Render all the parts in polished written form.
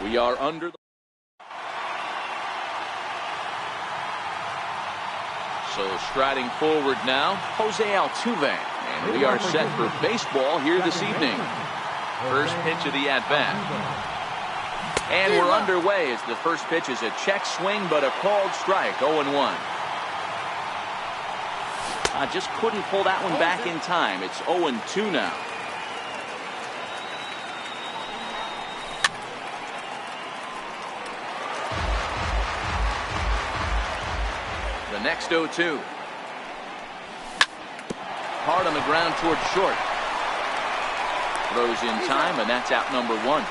We are under the... So striding forward now, Jose Altuve. And we are set for baseball here this evening. First pitch of the at-bat. And we're underway as the first pitch is a check swing, but a called strike, 0-1. Just couldn't pull that one back in time. It's 0-2 now. The next 0-2. Hard on the ground towards short. Throws in time, and that's out number 1.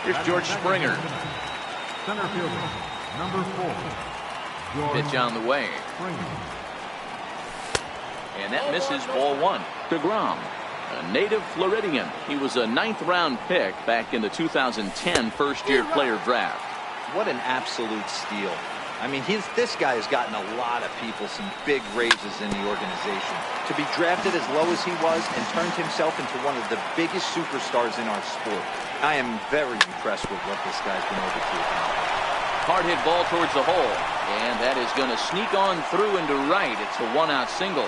Here's George Springer. Center fielder, number 4. Pitch on the way. And that misses, ball 1. DeGrom, a native Floridian. He was a 9th-round pick back in the 2010 first-year player draft. What an absolute steal. I mean, this guy has gotten a lot of people some big raises in the organization. To be drafted as low as he was and turned himself into one of the biggest superstars in our sport. I am very impressed with what this guy's been able to accomplish. Hard hit ball towards the hole. And that is going to sneak on through into right. It's a 1-out single.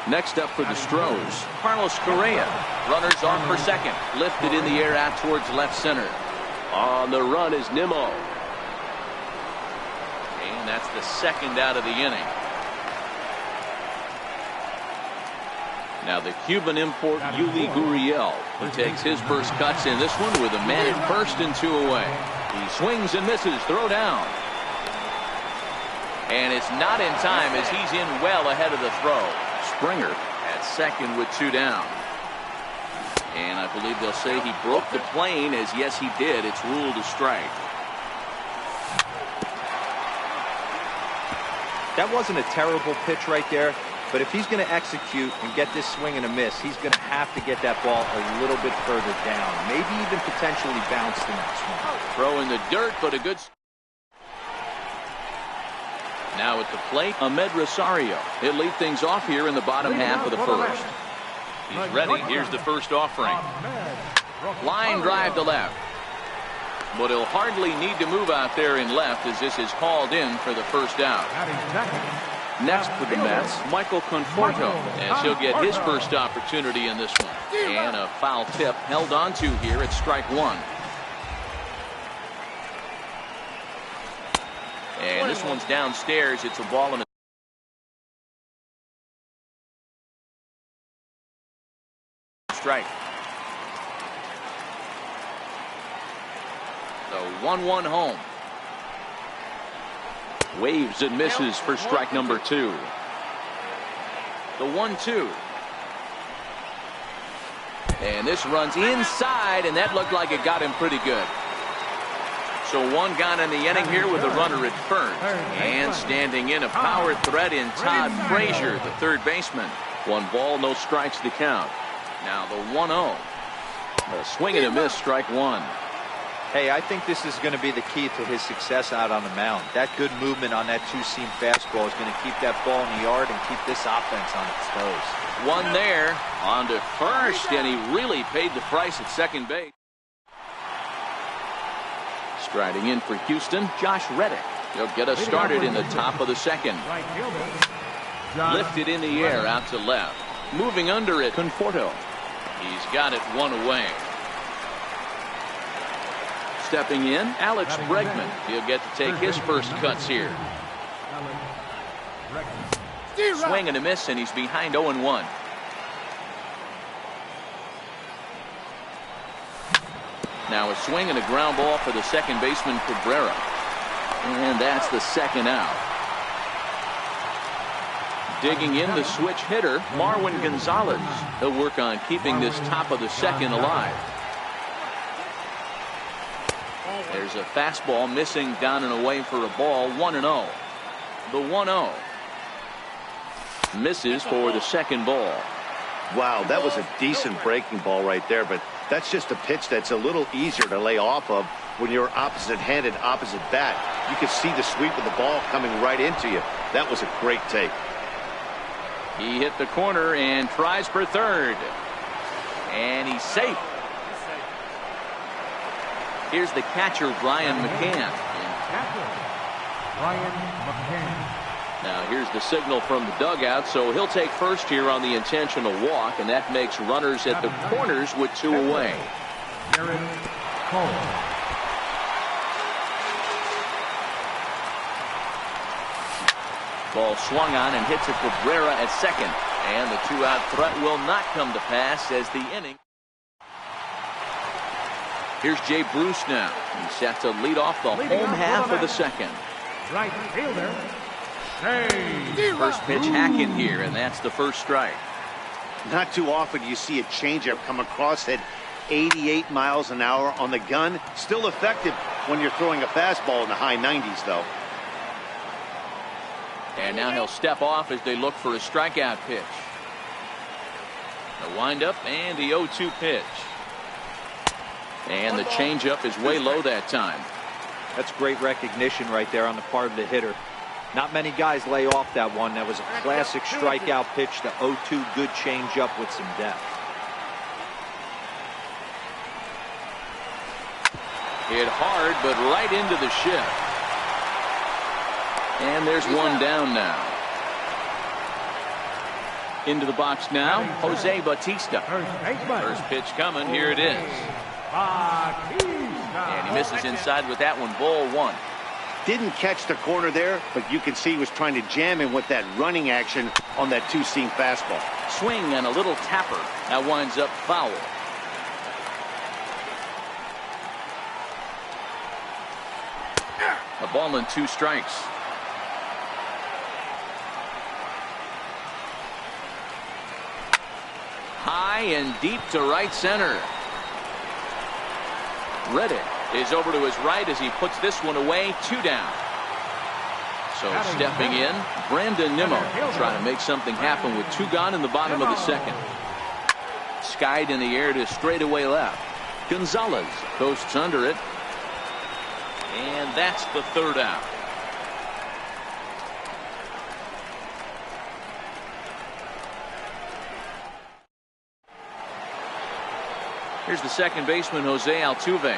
Next up for the Stros, Carlos Correa. Runners on for second. Lifted in the air out towards left center. On the run is Nimmo. And that's the second out of the inning. Now the Cuban import Yuli Gurriel, who takes his first cuts in this one with a man at first and 2 away. He swings and misses. Throw down. And it's not in time as he's in well ahead of the throw. Springer at second with 2 down. And I believe they'll say he broke the plane, as yes he did. It's ruled a strike. That wasn't a terrible pitch right there, but if he's going to execute and get this swing and a miss, he's going to have to get that ball a little bit further down, maybe even potentially bounce the next one. Throw in the dirt, but a good... Now at the plate, Ahmed Rosario. He'll lead things off here in the bottom half of the first. He's ready. Here's the first offering. Line drive to left. But he'll hardly need to move out there in left as this is called in for the first out. Next for the Mets, Michael Conforto, as he'll get his first opportunity in this one. And a foul tip held onto here at strike 1. And this one's downstairs. It's a ball and a strike. The 1-1 home. Waves and misses for strike number 2. The 1-2. And this runs inside, and that looked like it got him pretty good. So 1 gone in the inning here with a runner at first. And standing in a power threat in Todd Frazier, the third baseman. 1 ball, no strikes to count. Now the 1-0. A swing and a miss, strike 1. Hey, I think this is going to be the key to his success out on the mound. That good movement on that 2-seam fastball is going to keep that ball in the yard and keep this offense on its toes. 1 there, on to first, and he really paid the price at second base. Striding in for Houston, Josh Reddick. He'll get us started in the top of the second. Lifted in the air out to left. Moving under it, Conforto. He's got it 1 away. Stepping in, Alex Bregman. He'll get to take his first cuts here. Swing and a miss, and he's behind 0-1. Now a swing and a ground ball for the second baseman, Cabrera. And that's the second out. Digging in the switch hitter, Marwin Gonzalez. He'll work on keeping this top of the second alive. There's a fastball missing down and away for a ball, 1-0. The 1-0. Misses for the second ball. Wow, that was a decent breaking ball right there, but that's just a pitch that's a little easier to lay off of when you're opposite-handed, opposite bat. You can see the sweep of the ball coming right into you. That was a great take. He hit the corner and tries for third. And he's safe. Here's the catcher, Brian McCann. Catcher, Brian McCann. Now here's the signal from the dugout, so he'll take first here on the intentional walk, and that makes runners at the corners with 2 away. Garrett Cole. Ball swung on and hits at Cabrera at second, and the 2-out threat will not come to pass as the inning. Here's Jay Bruce now. He's set to lead off the home half of the second. Right fielder, First pitch hacking here, and that's the first strike. Not too often you see a changeup come across at 88 miles an hour on the gun. Still effective when you're throwing a fastball in the high 90s, though. And now he'll step off as they look for a strikeout pitch. The windup and the 0-2 pitch. And the changeup is way low that time. That's great recognition right there on the part of the hitter. Not many guys lay off that one. That was a classic strikeout pitch. The 0-2 good changeup with some depth. Hit hard, but right into the shift. And there's one down now. Into the box now, Jose Bautista. First pitch coming. Here it is. And he misses inside with that one. Ball 1. Didn't catch the corner there, but you can see he was trying to jam him with that running action on that 2-seam fastball. Swing and a little tapper. That winds up foul. A ball and 2 strikes. High and deep to right center. Reddick is over to his right as he puts this one away. 2 down. So stepping in, Brandon Nimmo trying to make something happen with 2 gone in the bottom of the second. Skied in the air to straightaway left. Gonzalez coasts under it. And that's the 3rd out. Here's the second baseman, Jose Altuve.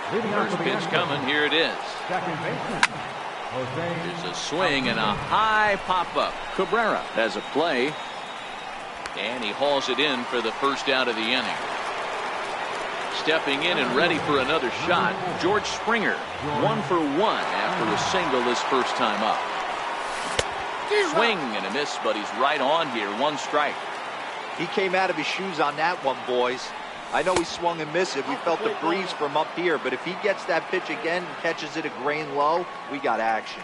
First pitch coming. Here it is. Second baseman, Jose. There's a swing and a high pop-up. Cabrera has a play. And he hauls it in for the first out of the inning. Stepping in and ready for another shot, George Springer. 1 for 1 after a single his first time up. Swing and a miss, but he's right on here. 1 strike. He came out of his shoes on that one, boys. I know he swung and missed it. We felt the breeze from up here, but if he gets that pitch again and catches it a grain low, we got action.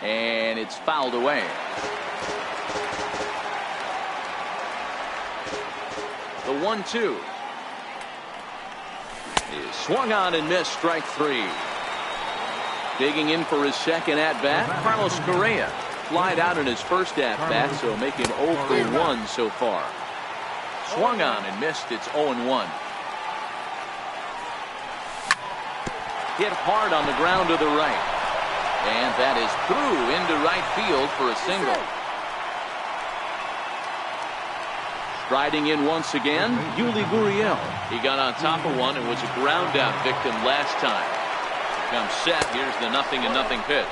And it's fouled away. The 1-2 is swung on and missed. Strike 3. Digging in for his second at bat, Carlos Correa. Flied out in his first at bat, so making 0 for 1 so far. Swung on and missed. It's 0-1. Hit hard on the ground to the right. And that is through into right field for a single. Striding in once again, Yuli Gurriel. He got on top of one and was a ground out victim last time. Comes set. Here's the 0-0 pitch.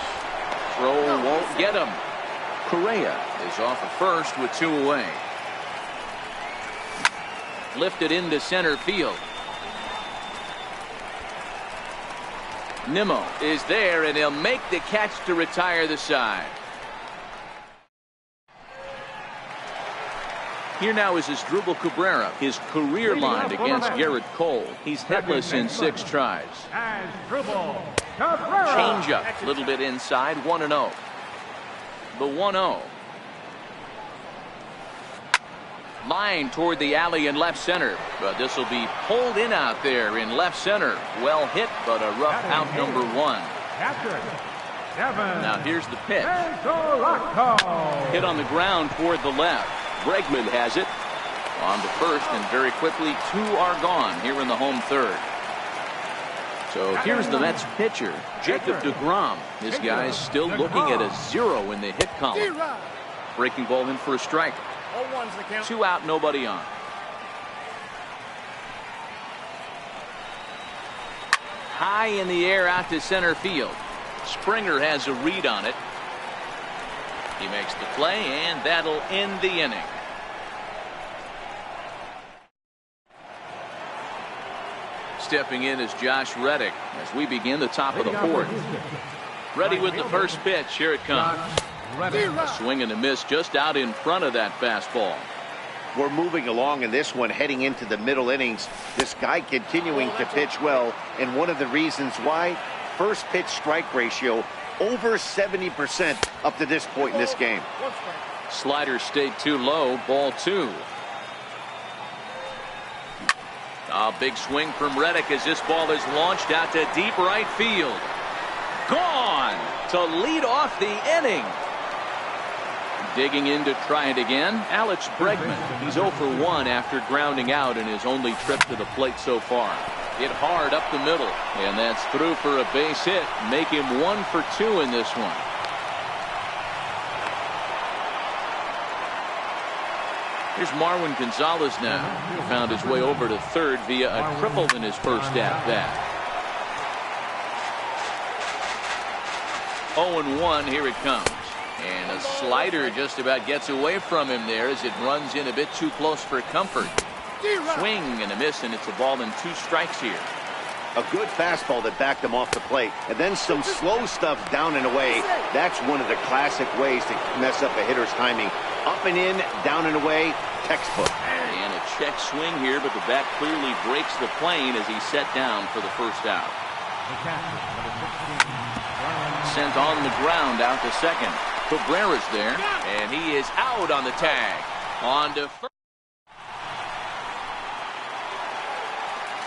Throw won't get him. Correa is off at first with 2 away. Lifted into center field. Nimmo is there, and he'll make the catch to retire the side. Here now is Asdrubal Cabrera, his career line against Garrett Cole. He's hitless in 6 tries. Asdrubal Cabrera. Changeup, a little bit inside, 1-0. The 1-0. Line toward the alley in left center, but this will be pulled in out there in left center. Well hit, but a rough out number 1. Now here's the pitch. Hit on the ground toward the left. Bregman has it on to first, and very quickly 2 are gone here in the home 3rd. So here's the Mets pitcher, Jacob deGrom. This guy's still looking at a 0 in the hit column. Breaking ball in for a strike. 2 out, nobody on. High in the air out to center field. Springer has a read on it. He makes the play, and that'll end the inning. Stepping in is Josh Reddick as we begin the top of the fourth. Ready with the first pitch. Here it comes. A swing and a miss just out in front of that fastball. We're moving along in this one, heading into the middle innings. This guy continuing to pitch well, and one of the reasons why, first pitch strike ratio over 70% up to this point in this game. Slider stayed too low. Ball 2. A big swing from Reddick as this ball is launched out to deep right field. Gone to lead off the inning. Digging in to try it again, Alex Bregman. He's 0 for 1 after grounding out in his only trip to the plate so far. Hit hard up the middle, and that's through for a base hit. Make him 1 for 2 in this one. Here's Marwin Gonzalez now. He found his way over to third via a triple in his first at-bat. 0-1, here it comes. And a slider just about gets away from him there as it runs in a bit too close for comfort. Swing and a miss, and it's a ball and 2 strikes here. A good fastball that backed him off the plate, and then some slow stuff down and away. That's one of the classic ways to mess up a hitter's timing. Up and in, down and away, textbook. And a check swing here, but the bat clearly breaks the plane as he's set down for the first out. Sent on the ground out to second. Cabrera's there, and he is out on the tag. On to first.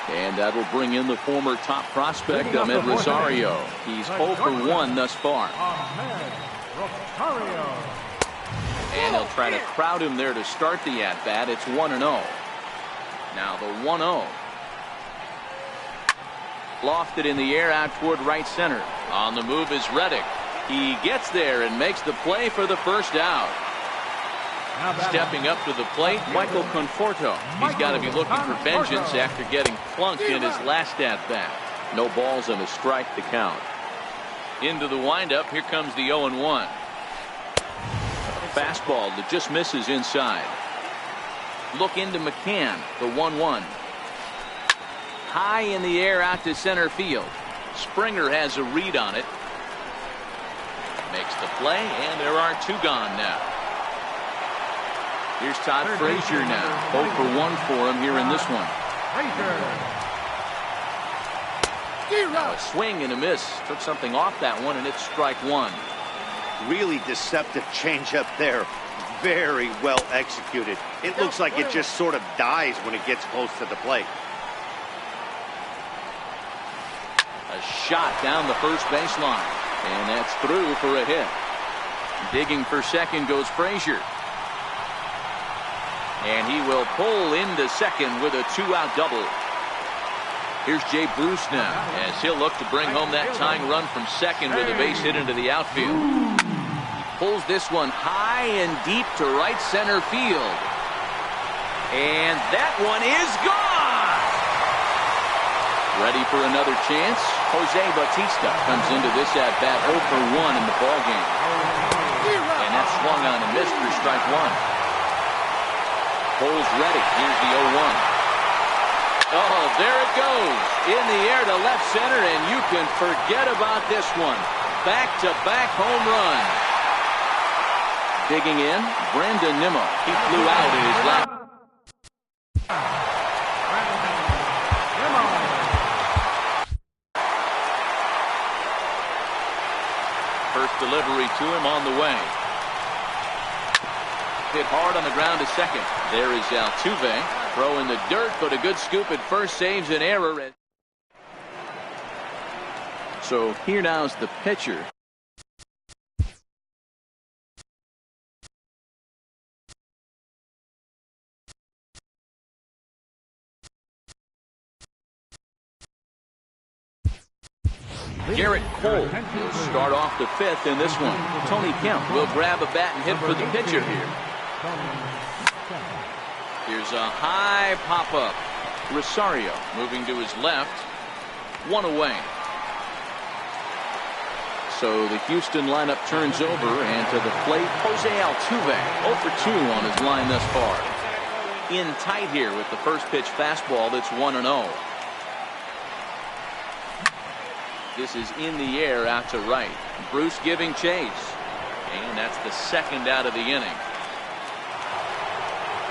And that'll bring in the former top prospect, Ahmed Rosario. He's 0 for 1 thus far. And they'll try to crowd him there to start the at-bat. It's 1-0. Now the 1-0. Lofted in the air out toward right center. On the move is Reddick. He gets there and makes the play for the first out. Stepping up to the plate, Michael Conforto. He's got to be looking for vengeance after getting plunked in his last at-bat. No balls and a strike to count. Into the windup, here comes the 0-1. Fastball that just misses inside. Look into McCann, the 1-1. High in the air out to center field. Springer has a read on it. Makes the play, and there are 2 gone now. Here's Todd Frazier now. 0 for 1 for him here in this one. Now a swing and a miss. Took something off that one, and it's strike 1. Really deceptive changeup there. Very well executed. It looks like it just sort of dies when it gets close to the plate. A shot down the first baseline. And that's through for a hit. Digging for second goes Frazier. And he will pull into second with a 2-out double. Here's Jay Bruce now as he'll look to bring home that tying run from second with a base hit into the outfield. He pulls this one high and deep to right center field. And that one is gone. Ready for another chance? Jose Bautista comes into this at-bat 0 for 1 in the ballgame. And that's swung on and missed for strike 1. Pulls ready. Here's the 0-1. Oh, there it goes. In the air to left center, and you can forget about this one. Back-to-back home run. Digging in, Brandon Nimmo. He flew out in his left. First delivery to him on the way. Hit hard on the ground to second. There is Altuve. Throw in the dirt, but a good scoop at first saves an error. So here now is the pitcher. Garrett Cole will start off the 5th in this one. Tony Kemp will grab a bat and hit for the pitcher here. Here's a high pop-up. Rosario moving to his left. 1 away. So the Houston lineup turns over, and to the plate, Jose Altuve, 0 for 2 on his line thus far. In tight here with the first pitch fastball that's 1-0. This is in the air out to right. Bruce giving chase. And that's the second out of the inning.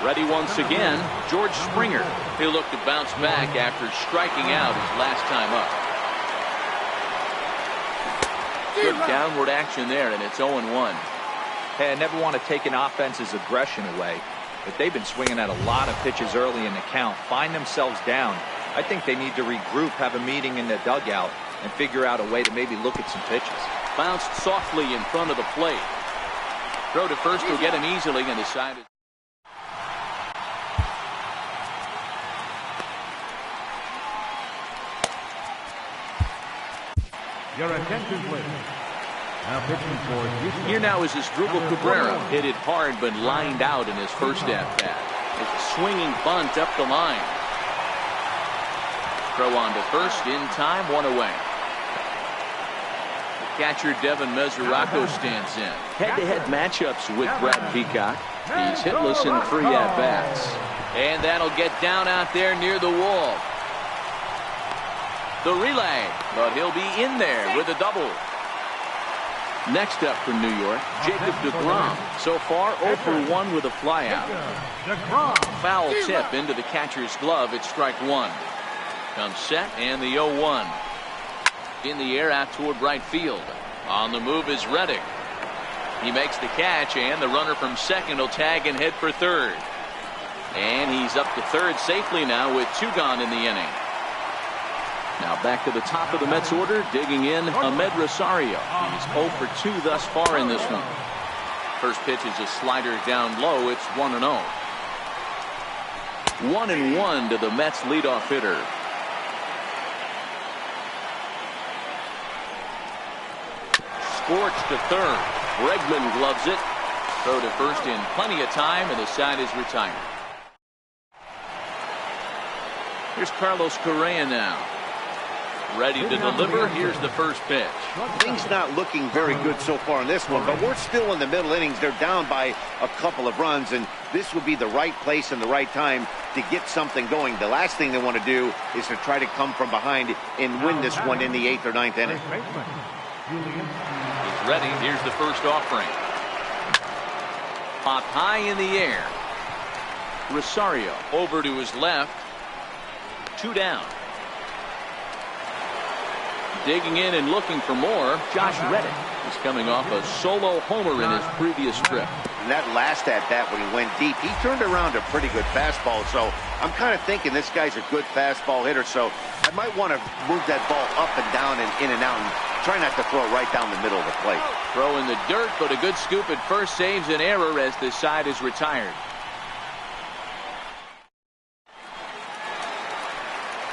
Ready once again, George Springer. He'll look to bounce back after striking out his last time up. Good downward action there, and it's 0-1. Hey, I never want to take an offense's aggression away, but they've been swinging at a lot of pitches early in the count, find themselves down. I think they need to regroup, have a meeting in the dugout, and figure out a way to maybe look at some pitches. Bounced softly in front of the plate. Throw to first will get him easily, and decided. Your attention, please. Now pitching for Houston. Here now is Asdrubal Cabrera. Hit it hard, but lined out in his first at-bat. It's a swinging bunt up the line. Throw on to first in time, 1 away. The catcher Devin Mesoraco stands in. Head-to-head matchups with Brad Peacock. He's hitless in 3 at-bats. And that'll get down out there near the wall. The relay, but he'll be in there with a double. Next up for New York, Jacob deGrom. So far 0 for 1 with a flyout. Foul tip into the catcher's glove. It's strike 1. Comes set and the 0-1. In the air out toward right field. On the move is Reddick. He makes the catch, and the runner from second will tag and head for third. And he's up to third safely now with 2 gone in the inning. Now back to the top of the Mets order, digging in Amed Rosario. He's 0 for 2 thus far in this one. First pitch is a slider down low. It's 1-0. 1-1 to the Mets leadoff hitter. Scorched to third. Bregman gloves it. Throw to first in plenty of time, and the side is retired. Here's Carlos Correa now. Ready to deliver. Here's the first pitch. Things not looking very good so far in this one, but we're still in the middle innings. They're down by a couple of runs, and this would be the right place and the right time to get something going. The last thing they want to do is to try to come from behind and win this one in the 8th or 9th inning. He's ready. Here's the first offering. Popped high in the air. Rosario over to his left. 2 down. Digging in and looking for more, Josh Reddick is coming off a solo homer in his previous trip. And that last at-bat when he went deep, he turned around a pretty good fastball. So I'm kind of thinking this guy's a good fastball hitter. So I might want to move that ball up and down and in and out and try not to throw it right down the middle of the plate. Throw in the dirt, but a good scoop at first saves an error as the side is retired.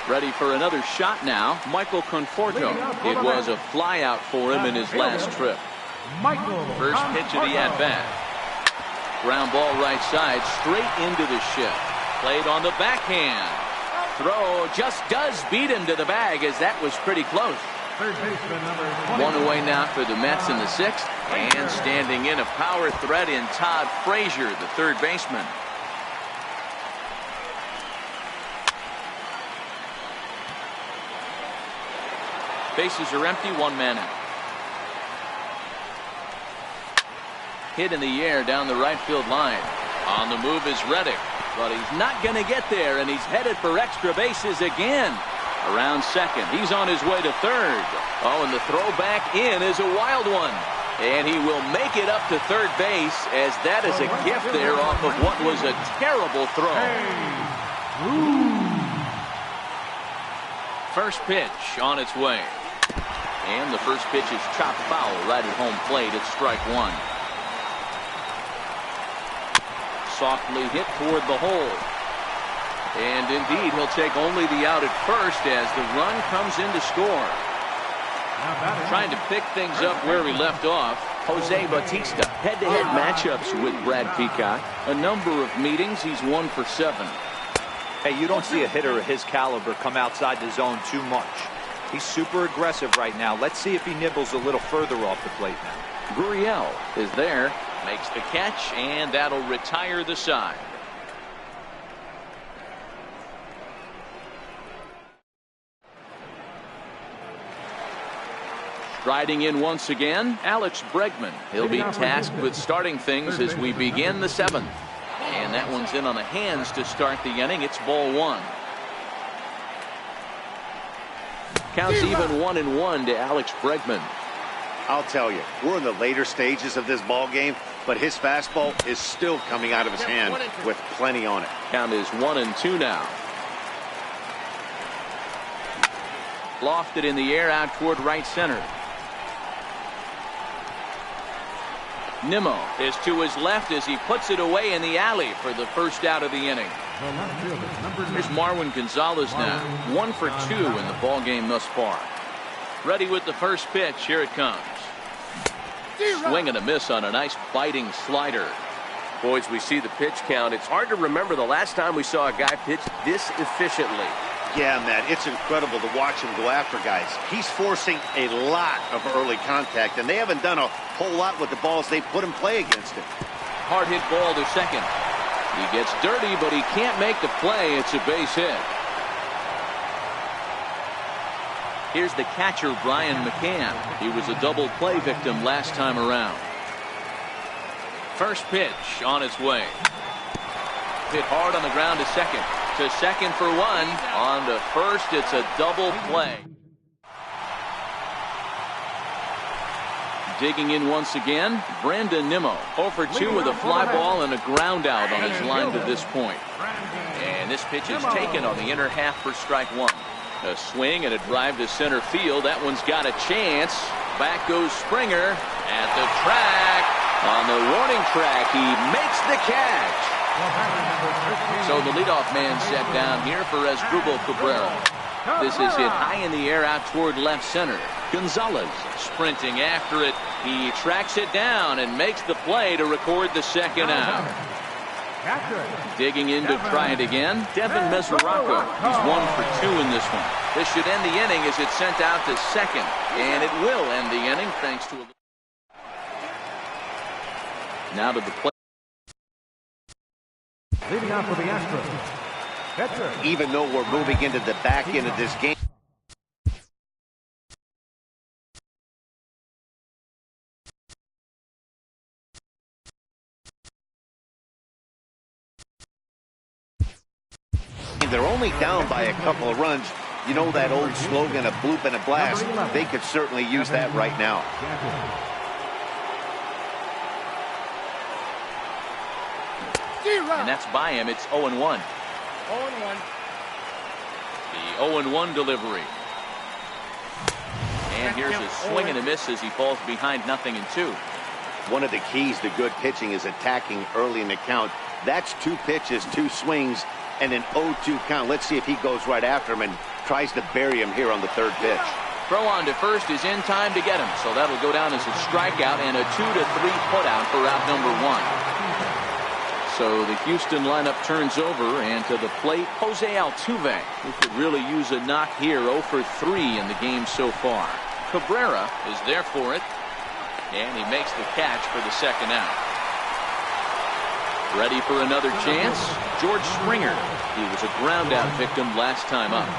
Ready for another shot now, Michael Conforto. It was a flyout for him in his last trip. First pitch of the at-bat. Ground ball right side, straight into the shift. Played on the backhand. Throw just does beat him to the bag, as that was pretty close. 1 away now for the Mets in the 6th. And standing in a power threat in Todd Frazier, the third baseman. Bases are empty, 1 man out. Hit in the air down the right field line. On the move is Reddick, but he's not going to get there, and he's headed for extra bases again. Around second, he's on his way to third. Oh, and the throw back in is a wild one. And he will make it up to third base, as that is a gift there off of what was a terrible throw. First pitch on its way. And the first pitch is chopped foul right at home plate. It's strike 1. Softly hit toward the hole. And indeed, he'll take only the out at first as the run comes in to score. Trying to pick things up where he left off, Jose Bautista. Head-to-head matchups with Brad Peacock. A number of meetings. He's 1 for 7. Hey, you don't see a hitter of his caliber come outside the zone too much. He's super aggressive right now. Let's see if he nibbles a little further off the plate now. Gurriel is there, makes the catch, and that'll retire the side. Striding in once again, Alex Bregman. He'll be tasked with starting things as we begin the 7th. And that one's in on the hands to start the inning. It's ball 1. Counts even 1-1 to Alex Bregman. I'll tell you, we're in the later stages of this ball game, but his fastball is still coming out of his hand with plenty on it. Count is 1-2 now. Lofted in the air out toward right center. Nimmo is to his left as he puts it away in the alley for the first out of the inning. Here's Marwin Gonzalez now. 1 for 2 in the ball game thus far. Ready with the first pitch. Here it comes. Swing and a miss on a nice biting slider. Boys, we see the pitch count. It's hard to remember the last time we saw a guy pitch this efficiently. Yeah, Matt, it's incredible to watch him go after guys. He's forcing a lot of early contact, and they haven't done a whole lot with the balls they put in play against him. Hard hit ball to second. He gets dirty, but he can't make the play. It's a base hit. Here's the catcher, Brian McCann. He was a double play victim last time around. First pitch on its way. Hit hard on the ground to second. To second for 1. On to first, it's a double play. Digging in once again, Brandon Nimmo. 0 for 2 with a fly ball and a ground out on his line to this point. And this pitch is taken on the inner half for strike 1. A swing and a drive to center field. That one's got a chance. Back goes Springer at the track. On the warning track, he makes the catch. So the leadoff man set down here for Asdrubal Cabrera. This is hit high in the air out toward left center. Gonzalez sprinting after it. He tracks it down and makes the play to record the second out. Digging in to try it again, Devin Mesoraco. He's 1 for 2 in this one. This should end the inning as it's sent out to second. And it will end the inning thanks to a... Now to the play. Leading off for the Astros. Pitcher. Even though we're moving into the back end of this game, they're only down by a couple of runs. You know that old slogan, a bloop and a blast? They could certainly use that right now. And that's by him. It's 0-1. 0-1. The 0-1 delivery. And here's a swing and a miss as he falls behind 0-2. One of the keys to good pitching is attacking early in the count. That's 2 pitches, 2 swings, and an 0-2 count. Let's see if he goes right after him and tries to bury him here on the 3rd pitch. Throw on to first is in time to get him. So that'll go down as a strikeout and a 2-3 putout for out number 1. So the Houston lineup turns over, and to the plate, Jose Altuve, who could really use a knock here. 0 for 3 in the game so far. Cabrera is there for it, and he makes the catch for the second out. Ready for another chance? George Springer. He was a ground out victim last time up.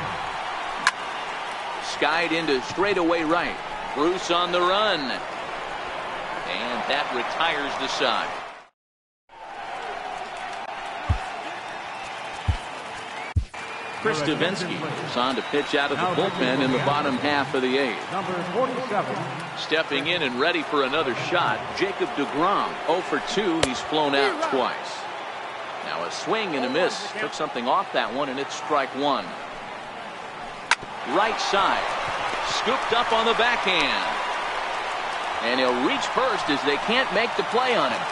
Skied into straightaway right. Bruce on the run. And that retires the side. Chris Davinsky is on to pitch out of the bullpen in the bottom half of the 8th. Number 47. Stepping in and ready for another shot, Jacob deGrom. 0 for 2. He's flown out twice. Now a swing and a miss. Took something off that one, and it's strike 1. Right side. Scooped up on the backhand. And he'll reach first as they can't make the play on him.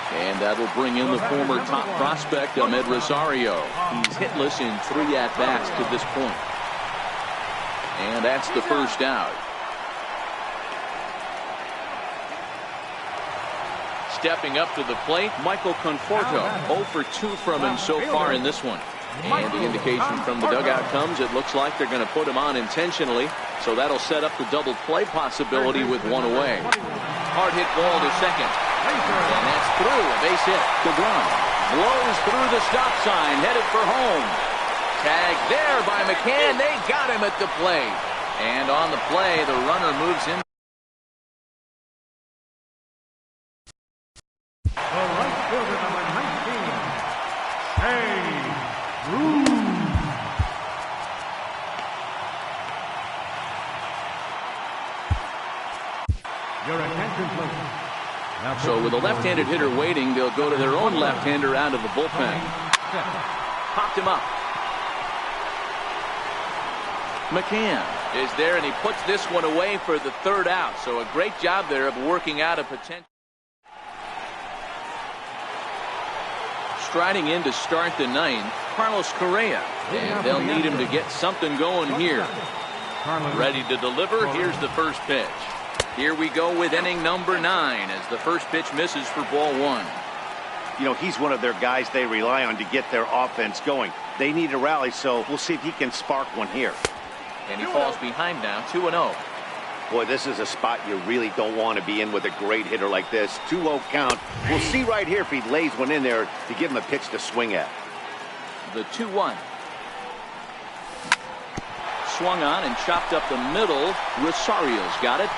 And that'll bring in the former top prospect, Ahmed Rosario. He's hitless in 3 at-bats to this point. And that's the first out. Stepping up to the plate, Michael Conforto. 0 for 2 from him so far in this one. And the indication from the dugout comes, it looks like they're going to put him on intentionally. So that'll set up the double play possibility with one away. Hard hit ball to second. And that's through. A base hit. DeGrom blows through the stop sign, headed for home. Tag there by McCann. They got him at the plate. And on the play, the runner moves in. The right fielder, number 19, Hey Ruth. Your attention, please. So with a left-handed hitter waiting, they'll go to their own left-hander out of the bullpen. Popped him up. McCann is there, and he puts this one away for the third out. So a great job there of working out a potential. Striding in to start the ninth, Carlos Correa. And they'll need him to get something going here. Ready to deliver. Here's the first pitch. Here we go with inning number 9 as the first pitch misses for ball 1. You know, he's one of their guys they rely on to get their offense going. They need a rally, so we'll see if he can spark one here. And he falls behind now, 2-0. Boy, this is a spot you really don't want to be in with a great hitter like this. 2-0 count. We'll see right here if he lays one in there to give him a pitch to swing at. The 2-1. Swung on and chopped up the middle. Rosario's got it.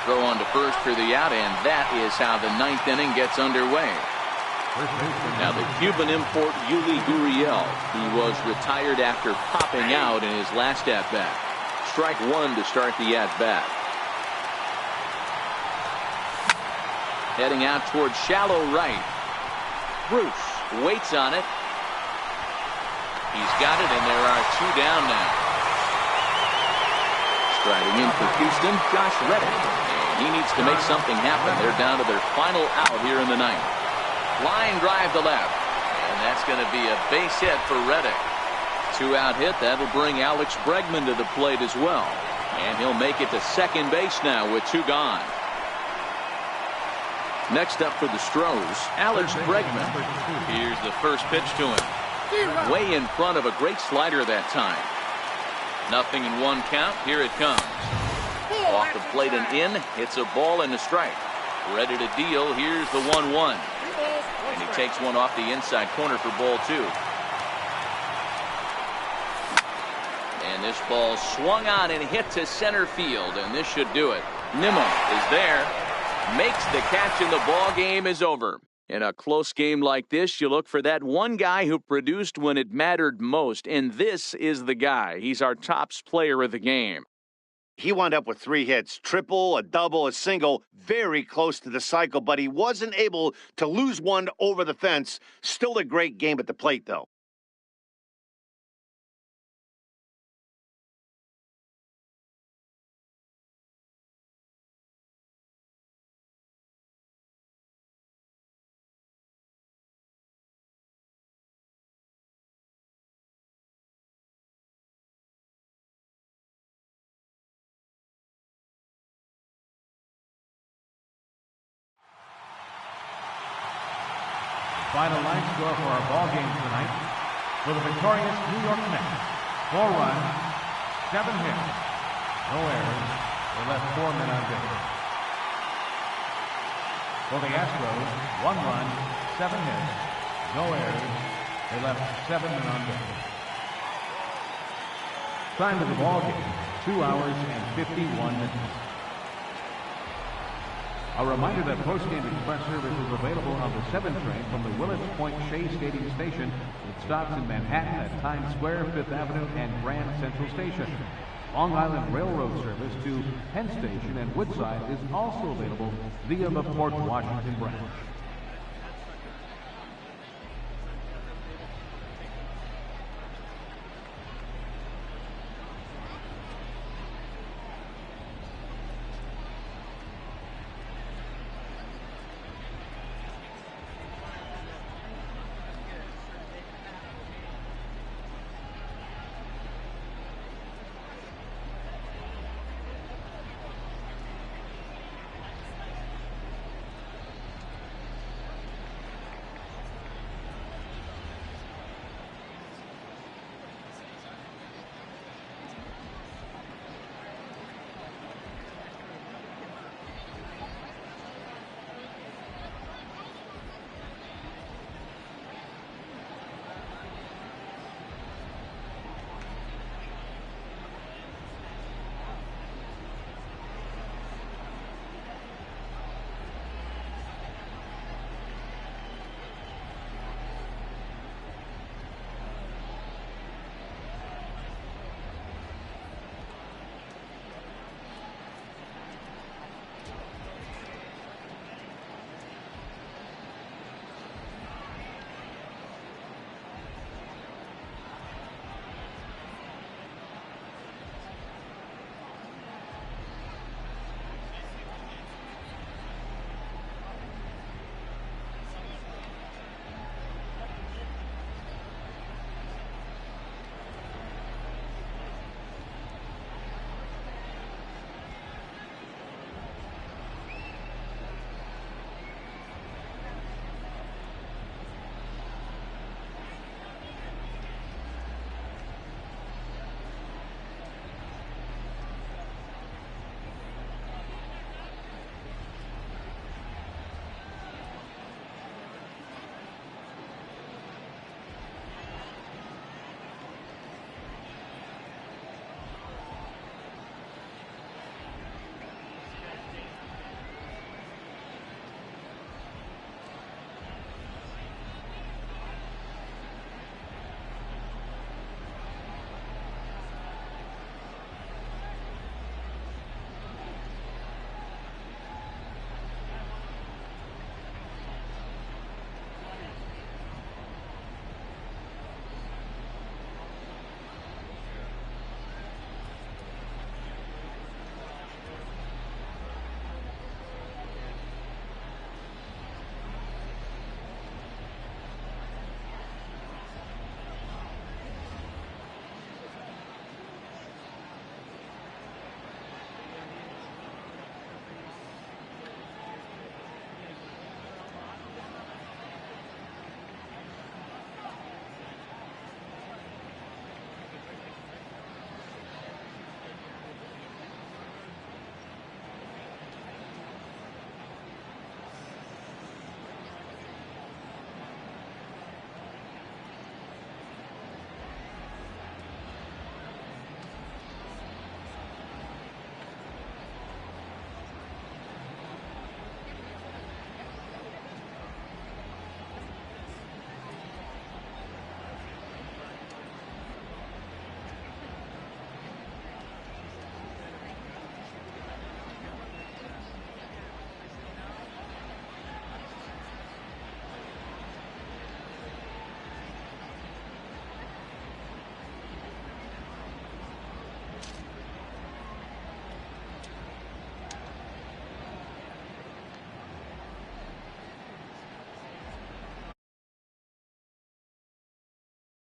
Throw on to first for the out, and that is how the ninth inning gets underway. Now the Cuban import Yuli Gurriel. He was retired after popping out in his last at-bat. Strike one to start the at-bat. Heading out towards shallow right. Bruce waits on it. He's got it, and there are 2 down now. Striding in for Houston, Josh Reddick. He needs to make something happen. They're down to their final out here in the ninth. Line drive to left. And that's going to be a base hit for Reddick. 2-out hit. That'll bring Alex Bregman to the plate as well. And he'll make it to second base now with 2 gone. Next up for the Stros, Alex Bregman. Here's the first pitch to him. Way in front of a great slider that time. Nothing in 1 count. Here it comes. Off the plate and in. It's a ball and a strike. Ready to deal. Here's the 1-1. And he takes one off the inside corner for ball 2. And this ball swung on and hit to center field. And this should do it. Nimmo is there. Makes the catch, and the ball game is over. In a close game like this, you look for that one guy who produced when it mattered most. And this is the guy. He's our top player of the game. He wound up with 3 hits, triple, a double, a single, very close to the cycle, but he wasn't able to lose one over the fence. Still a great game at the plate, though. Final line score for our ball game tonight. For the victorious New York Mets, 4 runs, 7 hits, no errors. They left 4 men on base. For the Astros, 1 run, 7 hits, no errors. They left 7 men on base. Time to the ball game, 2 hours and 51 minutes. A reminder that Postgame Express service is available on the 7 train from the Willets Point Shea Skating Station. It stops in Manhattan at Times Square, 5th Avenue, and Grand Central Station. Long Island Railroad service to Penn Station and Woodside is also available via the Port Washington branch.